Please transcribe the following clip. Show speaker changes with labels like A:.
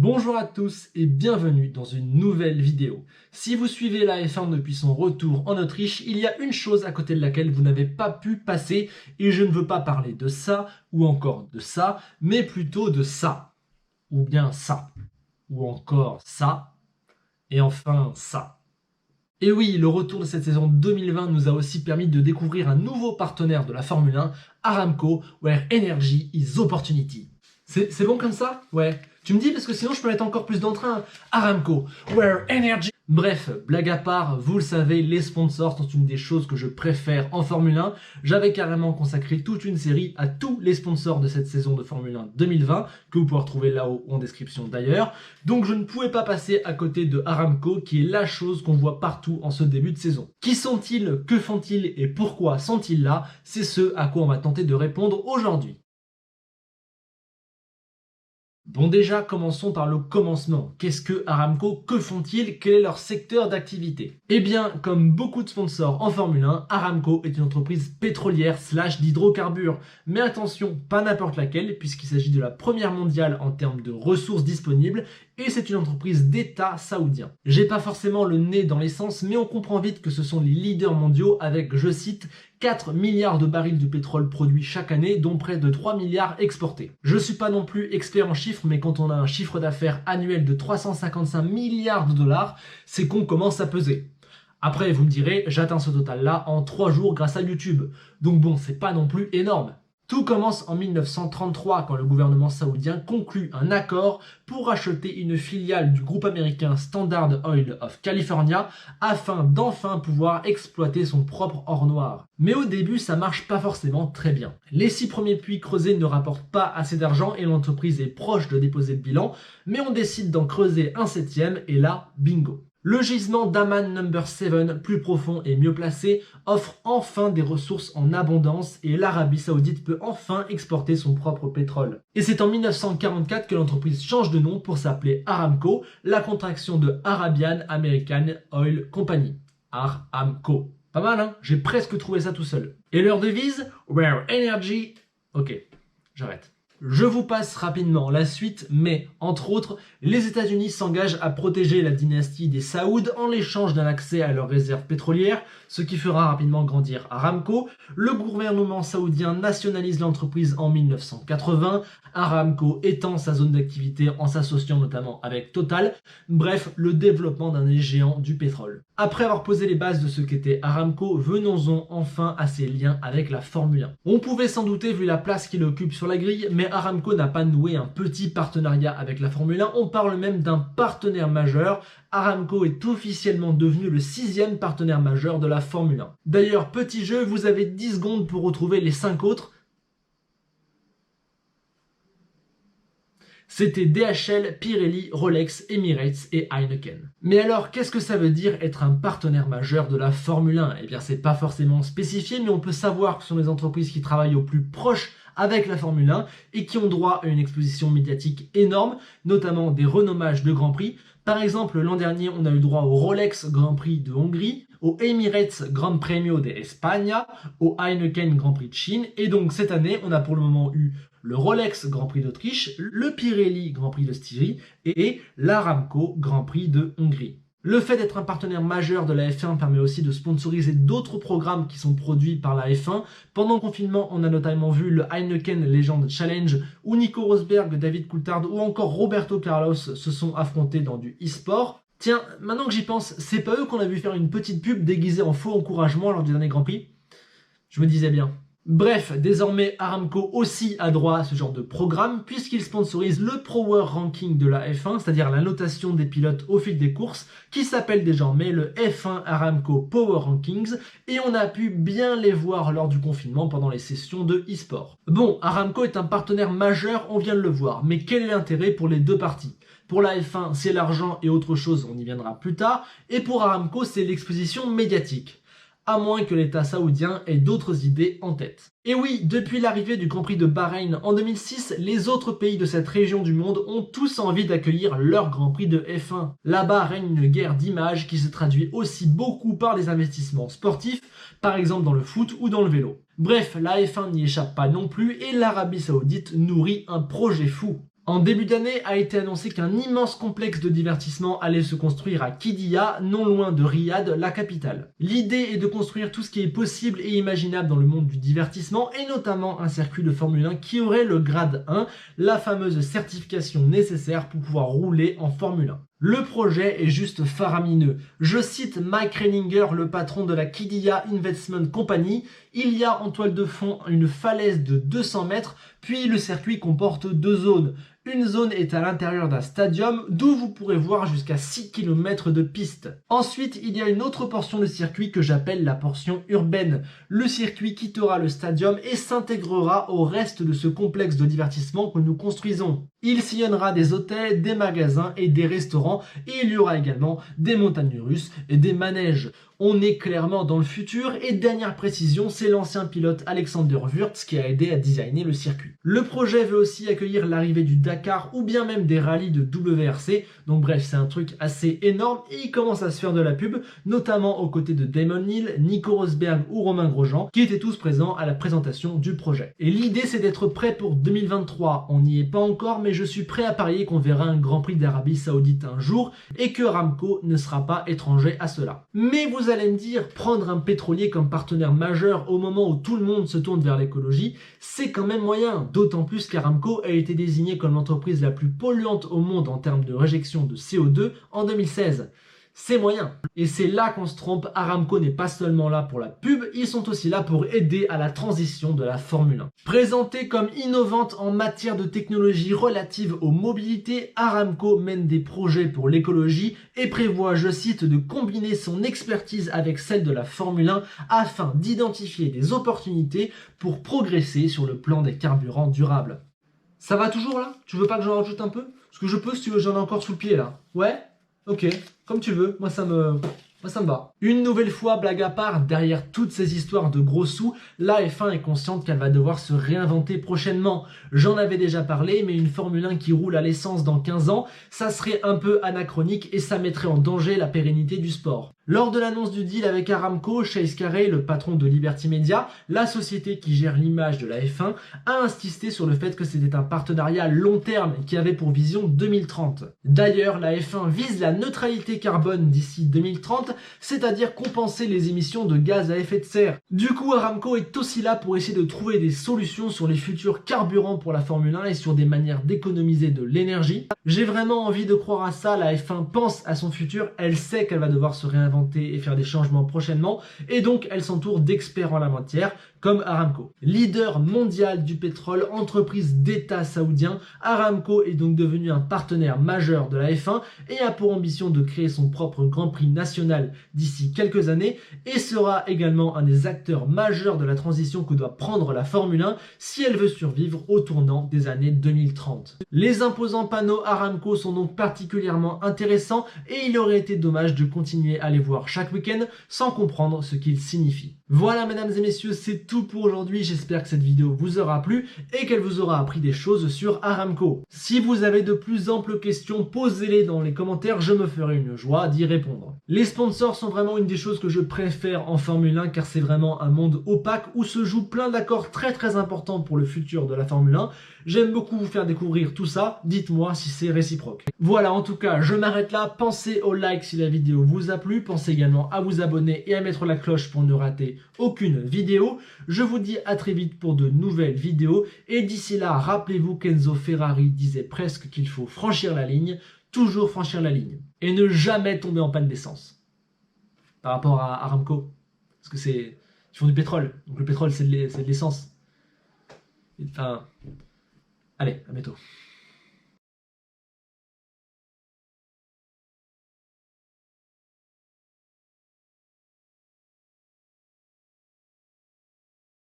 A: Bonjour à tous et bienvenue dans une nouvelle vidéo. Si vous suivez la F1 depuis son retour en Autriche, il y a une chose à côté de laquelle vous n'avez pas pu passer et je ne veux pas parler de ça ou encore de ça, mais plutôt de ça, ou bien ça, ou encore ça, et enfin ça. Et oui, le retour de cette saison 2020 nous a aussi permis de découvrir un nouveau partenaire de la Formule 1, Aramco, where energy is opportunity. C'est bon comme ça? Ouais. Tu me dis parce que sinon je peux mettre encore plus d'entrain. Aramco, where energy... Bref, blague à part, vous le savez, les sponsors sont une des choses que je préfère en Formule 1. J'avais carrément consacré toute une série à tous les sponsors de cette saison de Formule 1 2020, que vous pouvez retrouver là-haut en description d'ailleurs. Donc je ne pouvais pas passer à côté de Aramco, qui est la chose qu'on voit partout en ce début de saison. Qui sont-ils? Que font-ils? Et pourquoi sont-ils là? C'est ce à quoi on va tenter de répondre aujourd'hui. Bon déjà, commençons par le commencement. Qu'est-ce que Aramco? Que font-ils? Quel est leur secteur d'activité? Eh bien, comme beaucoup de sponsors en Formule 1, Aramco est une entreprise pétrolière / d'hydrocarbures. Mais attention, pas n'importe laquelle, puisqu'il s'agit de la première mondiale en termes de ressources disponibles, et c'est une entreprise d'État saoudien. J'ai pas forcément le nez dans l'essence, mais on comprend vite que ce sont les leaders mondiaux avec, je cite, 4 milliards de barils de pétrole produits chaque année, dont près de 3 milliards exportés. Je suis pas non plus expert en chiffres, mais quand on a un chiffre d'affaires annuel de 355 milliards de dollars, c'est qu'on commence à peser. Après, vous me direz, j'atteins ce total-là en 3 jours grâce à YouTube. Donc bon, c'est pas non plus énorme. Tout commence en 1933 quand le gouvernement saoudien conclut un accord pour acheter une filiale du groupe américain Standard Oil of California afin d'enfin pouvoir exploiter son propre or noir. Mais au début, ça marche pas forcément très bien. Les 6 premiers puits creusés ne rapportent pas assez d'argent et l'entreprise est proche de déposer le bilan, mais on décide d'en creuser un 7e et là, bingo. Le gisement d'Aman No. 7, plus profond et mieux placé, offre enfin des ressources en abondance et l'Arabie Saoudite peut enfin exporter son propre pétrole. Et c'est en 1944 que l'entreprise change de nom pour s'appeler Aramco, la contraction de Arabian American Oil Company. Aramco. Pas mal, hein? J'ai presque trouvé ça tout seul. Et leur devise? Where energy... Ok, j'arrête. Je vous passe rapidement la suite, mais, entre autres, les États-Unis s'engagent à protéger la dynastie des Saouds en l'échange d'un accès à leurs réserves pétrolières, ce qui fera rapidement grandir Aramco. Le gouvernement saoudien nationalise l'entreprise en 1980, Aramco étend sa zone d'activité en s'associant notamment avec Total, bref, le développement d'un des géants du pétrole. Après avoir posé les bases de ce qu'était Aramco, venons-en enfin à ses liens avec la Formule 1. On pouvait s'en douter vu la place qu'il occupe sur la grille, mais Aramco n'a pas noué un petit partenariat avec la Formule 1, on parle même d'un partenaire majeur. Aramco est officiellement devenu le 6e partenaire majeur de la Formule 1. D'ailleurs, petit jeu, vous avez 10 secondes pour retrouver les 5 autres. C'était DHL, Pirelli, Rolex, Emirates et Heineken. Mais alors, qu'est-ce que ça veut dire être un partenaire majeur de la Formule 1? Eh bien, c'est pas forcément spécifié, mais on peut savoir que ce sont les entreprises qui travaillent au plus proche avec la Formule 1 et qui ont droit à une exposition médiatique énorme, notamment des renommages de Grand Prix. Par exemple, l'an dernier, on a eu droit au Rolex Grand Prix de Hongrie, au Emirates Grand Premio de España, au Heineken Grand Prix de Chine, et donc cette année, on a pour le moment eu le Rolex Grand Prix d'Autriche, le Pirelli Grand Prix de Styrie et l'Aramco Grand Prix de Hongrie. Le fait d'être un partenaire majeur de la F1 permet aussi de sponsoriser d'autres programmes qui sont produits par la F1. Pendant le confinement, on a notamment vu le Heineken Legend Challenge où Nico Rosberg, David Coulthard ou encore Roberto Carlos se sont affrontés dans du e-sport. Tiens, maintenant que j'y pense, c'est pas eux qu'on a vu faire une petite pub déguisée en faux encouragement lors du dernier Grand Prix? Je me disais bien. Bref, désormais Aramco aussi a droit à ce genre de programme puisqu'il sponsorise le Power Ranking de la F1, c'est-à-dire la notation des pilotes au fil des courses, qui s'appelle désormais le F1 Aramco Power Rankings, et on a pu bien les voir lors du confinement pendant les sessions de e-sport. Bon, Aramco est un partenaire majeur, on vient de le voir, mais quel est l'intérêt pour les deux parties? Pour la F1, c'est l'argent et autre chose, on y viendra plus tard, et pour Aramco, c'est l'exposition médiatique. À moins que l'État saoudien ait d'autres idées en tête. Et oui, depuis l'arrivée du Grand Prix de Bahreïn en 2006, les autres pays de cette région du monde ont tous envie d'accueillir leur Grand Prix de F1. Là-bas règne une guerre d'images qui se traduit aussi beaucoup par des investissements sportifs, par exemple dans le foot ou dans le vélo. Bref, la F1 n'y échappe pas non plus et l'Arabie Saoudite nourrit un projet fou. En début d'année a été annoncé qu'un immense complexe de divertissement allait se construire à Qiddiya, non loin de Riyad, la capitale. L'idée est de construire tout ce qui est possible et imaginable dans le monde du divertissement, et notamment un circuit de Formule 1 qui aurait le grade 1, la fameuse certification nécessaire pour pouvoir rouler en Formule 1. Le projet est juste faramineux. Je cite Mike Renninger, le patron de la Qiddiya Investment Company. Il y a en toile de fond une falaise de 200 mètres, puis le circuit comporte deux zones. Une zone est à l'intérieur d'un stadium, d'où vous pourrez voir jusqu'à 6 km de piste. Ensuite, il y a une autre portion de circuit que j'appelle la portion urbaine. Le circuit quittera le stadium et s'intégrera au reste de ce complexe de divertissement que nous construisons. Il sillonnera des hôtels, des magasins et des restaurants, et il y aura également des montagnes russes et des manèges. On est clairement dans le futur, et dernière précision, c'est l'ancien pilote Alexander Wurz qui a aidé à designer le circuit. Le projet veut aussi accueillir l'arrivée du Dakar ou bien même des rallyes de WRC, donc bref, c'est un truc assez énorme et il commence à se faire de la pub, notamment aux côtés de Damon Hill, Nico Rosberg ou Romain Grosjean, qui étaient tous présents à la présentation du projet. Et l'idée c'est d'être prêt pour 2023, on n'y est pas encore, mais je suis prêt à parier qu'on verra un Grand Prix d'Arabie Saoudite un jour et que Aramco ne sera pas étranger à cela. Mais vous allez me dire, prendre un pétrolier comme partenaire majeur au moment où tout le monde se tourne vers l'écologie, c'est quand même moyen, d'autant plus qu'Aramco a été désigné comme l'entreprise la plus polluante au monde en termes de réjection de CO2 en 2016. C'est moyen. Et c'est là qu'on se trompe, Aramco n'est pas seulement là pour la pub, ils sont aussi là pour aider à la transition de la Formule 1. Présentée comme innovante en matière de technologie relative aux mobilités, Aramco mène des projets pour l'écologie et prévoit, je cite, de combiner son expertise avec celle de la Formule 1 afin d'identifier des opportunités pour progresser sur le plan des carburants durables. Ça va toujours là? Tu veux pas que j'en rajoute un peu? Parce que je peux si tu veux, j'en ai encore sous le pied là. Ouais? Ok, comme tu veux, moi ça me va. Une nouvelle fois, blague à part, derrière toutes ces histoires de gros sous, la F1 est consciente qu'elle va devoir se réinventer prochainement. J'en avais déjà parlé, mais une Formule 1 qui roule à l'essence dans 15 ans, ça serait un peu anachronique et ça mettrait en danger la pérennité du sport. Lors de l'annonce du deal avec Aramco, Chase Carey, le patron de Liberty Media, la société qui gère l'image de la F1, a insisté sur le fait que c'était un partenariat long terme qui avait pour vision 2030. D'ailleurs, la F1 vise la neutralité carbone d'ici 2030, c'est-à-dire compenser les émissions de gaz à effet de serre. Du coup, Aramco est aussi là pour essayer de trouver des solutions sur les futurs carburants pour la Formule 1 et sur des manières d'économiser de l'énergie. J'ai vraiment envie de croire à ça, la F1 pense à son futur, elle sait qu'elle va devoir se réinventer et faire des changements prochainement, et donc elle s'entoure d'experts en la matière comme Aramco. Leader mondial du pétrole, entreprise d'État saoudien, Aramco est donc devenu un partenaire majeur de la F1 et a pour ambition de créer son propre Grand Prix national d'ici quelques années et sera également un des acteurs majeurs de la transition que doit prendre la Formule 1 si elle veut survivre au tournant des années 2030. Les imposants panneaux Aramco sont donc particulièrement intéressants et il aurait été dommage de continuer à les voir chaque week-end sans comprendre ce qu'ils signifient. Voilà mesdames et messieurs, c'est tout pour aujourd'hui. J'espère que cette vidéo vous aura plu et qu'elle vous aura appris des choses sur Aramco. Si vous avez de plus amples questions, posez-les dans les commentaires, je me ferai une joie d'y répondre. Les sponsors sont vraiment une des choses que je préfère en Formule 1 car c'est vraiment un monde opaque où se jouent plein d'accords très importants pour le futur de la Formule 1. J'aime beaucoup vous faire découvrir tout ça, dites-moi si c'est réciproque. Voilà, en tout cas, je m'arrête là. Pensez au like si la vidéo vous a plu, pensez également à vous abonner et à mettre la cloche pour ne rater aucune vidéo. Je vous dis à très vite pour de nouvelles vidéos et d'ici là, rappelez-vous qu'Enzo Ferrari disait presque qu'il faut franchir la ligne, toujours franchir la ligne et ne jamais tomber en panne d'essence. Par rapport à Aramco, parce que ils font du pétrole, donc le pétrole c'est de l'essence. Enfin, allez, à bientôt.